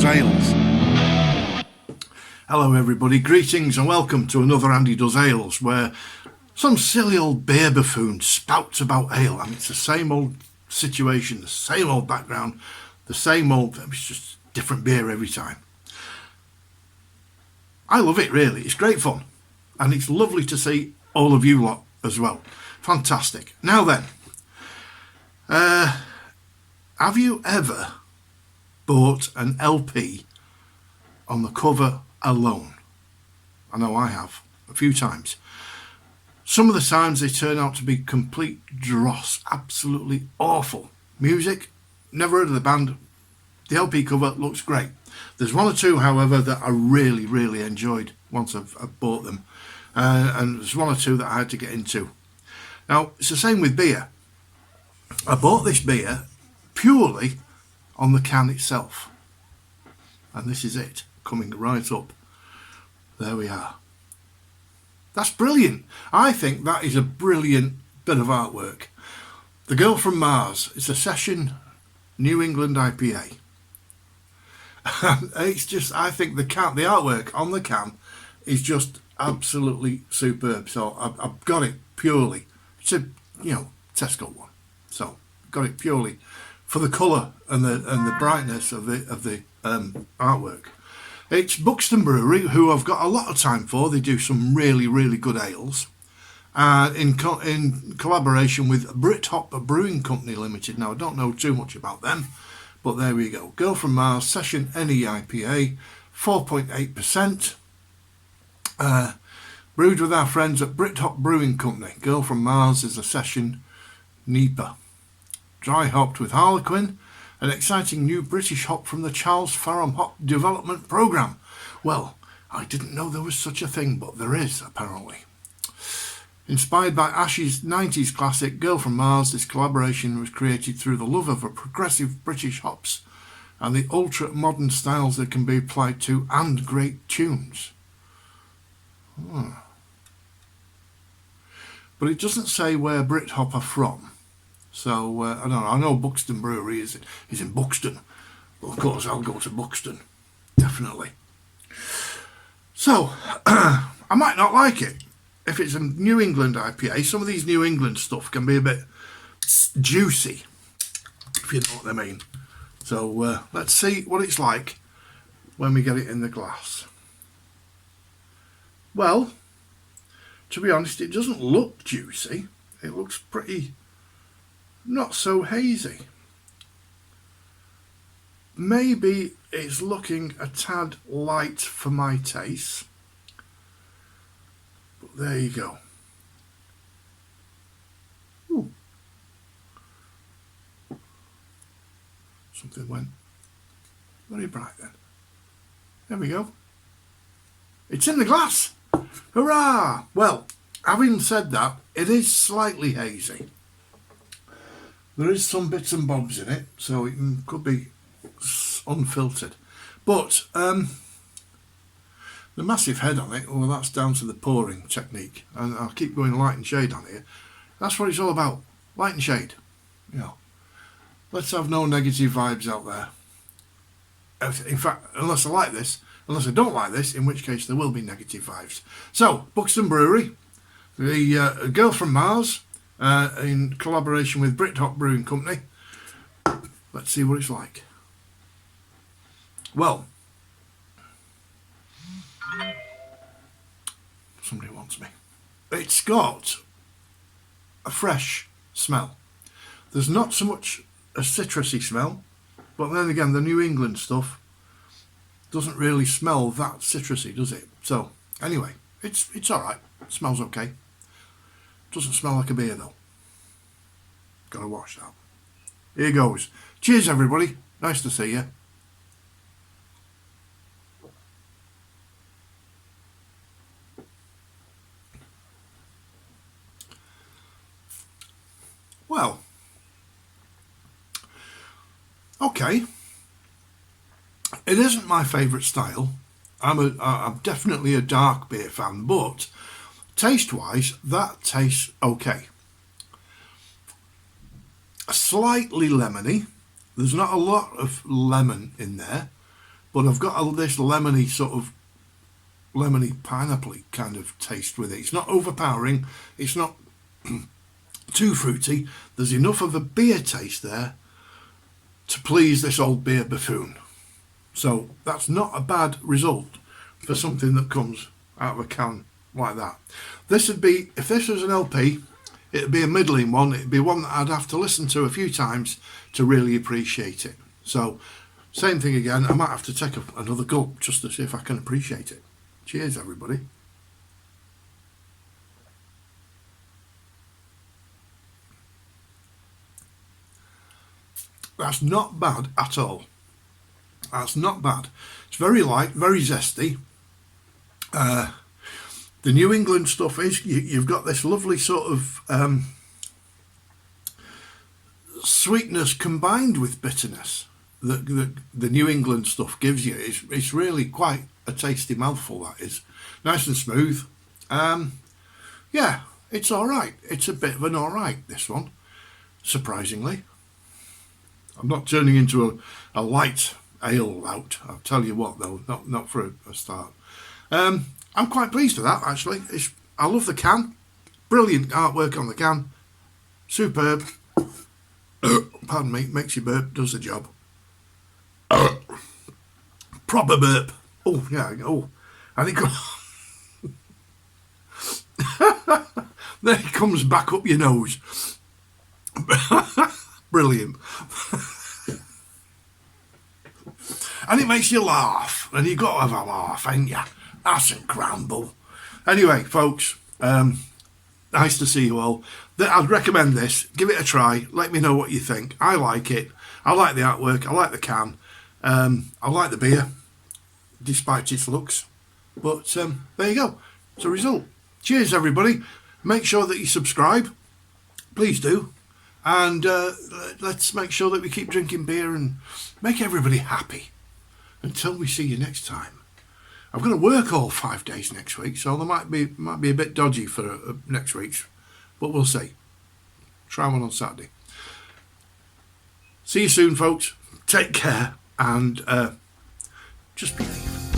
Does Ales. Hello everybody, greetings and welcome to another Andy Does Ales, where some silly old beer buffoon spouts about ale. I mean, it's the same old situation, the same old background, the same old, it's just different beer every time. I love it really, it's great fun, and it's lovely to see all of you lot as well. Fantastic. Now then, have you ever bought an LP on the cover alone? I know I have, a few times. Some of the times they turn out to be complete dross, absolutely awful. Music, never heard of the band. The LP cover looks great. There's one or two, however, that I really enjoyed once I've bought them. And there's one or two that I had to get into. Now, it's the same with beer. I bought this beer purely on the can itself. And this is it, coming right up. There we are. That's brilliant. I think that is a brilliant bit of artwork. The Girl from Mars. It's a Session New England IPA. It's just, I think the artwork on the can is just absolutely superb. So I've got it purely. It's a, Tesco one. So got it purely for the colour and the brightness of the artwork. It's Buxton Brewery, who I've got a lot of time for. They do some really good ales, in collaboration with Brithop Brewing Company Limited. Now I don't know too much about them, but there we go. Girl from Mars Session NEIPA, 4.8%. Brewed with our friends at Brithop Brewing Company. Girl from Mars is a Session NEIPA. Dry hopped with Harlequin, an exciting new British hop from the Charles Farram Hop Development Programme. Well, I didn't know there was such a thing, but there is, apparently. Inspired by Ash's 90s classic Girl from Mars, this collaboration was created through the love of a progressive British hops and the ultra-modern styles that can be applied to, and great tunes. But it doesn't say where Brithop are from. So, I don't know, I know Buxton Brewery is in Buxton. Well, of course, I'll go to Buxton. Definitely. So, I might not like it. If it's a New England IPA, some of these New England stuff can be a bit juicy, if you know what I mean. So, let's see what it's like when we get it in the glass. Well, to be honest, it doesn't look juicy. It looks pretty... not so hazy. Maybe it's looking a tad light for my taste, but there you go. Ooh. Something went very bright then. There we go. It's in the glass. Hurrah! Well, having said that, it is slightly hazy. There is some bits and bobs in it, so it could be unfiltered. But the massive head on it, well, that's down to the pouring technique. And I'll keep going light and shade on here. That's what it's all about, light and shade. Let's have no negative vibes out there. In fact, unless I don't like this, in which case there will be negative vibes. So, Buxton Brewery, the Girl from Mars, in collaboration with Brithop Brewing Company. Let's see what it's like. Well, somebody wants me. It's got a fresh smell. There's not so much a citrusy smell, but then again, the New England stuff doesn't really smell that citrusy, does it? So, anyway, it's alright. It smells okay. Doesn't smell like a beer though. Gotta wash that. Here goes. Cheers everybody. Nice to see you. Well. Okay. It isn't my favourite style. I'm definitely a dark beer fan, but taste-wise, that tastes okay. Slightly lemony. There's not a lot of lemon in there, but I've got this lemony sort of lemony pineapple kind of taste with it. It's not overpowering, it's not too fruity. There's enough of a beer taste there to please this old beer buffoon. So that's not a bad result for something that comes out of a can like that. This would be, if this was an LP, it'd be a middling one. It'd be one that I'd have to listen to a few times to really appreciate it. So same thing again, I might have to take another gulp just to see if I can appreciate it. Cheers, everybody. That's not bad at all. That's not bad. It's very light, very zesty. The New England stuff is, you've got this lovely sort of sweetness combined with bitterness that the New England stuff gives you. It's really quite a tasty mouthful, that is. Nice and smooth. Yeah, it's all right. It's a bit of an all right, this one, surprisingly. I'm not turning into a light ale out, I'll tell you what, though, not for a start. I'm quite pleased with that, actually. I love the can. Brilliant artwork on the can. Superb. Pardon me, makes you burp, does the job. Proper burp. Oh, yeah, oh. And it goes... Then it comes back up your nose. Brilliant. And it makes you laugh. And you've got to have a laugh, ain't you? That's a cramble. Anyway, folks, nice to see you all. I'd recommend this. Give it a try. Let me know what you think. I like it. I like the artwork. I like the can. I like the beer, despite its looks. But there you go. It's a result. Cheers, everybody. Make sure that you subscribe. Please do. And let's make sure that we keep drinking beer and make everybody happy. Until we see you next time. I'm going to work all 5 days next week, so there might be a bit dodgy for next week's, but we'll see. Try one on Saturday. See you soon, folks. Take care and just believe.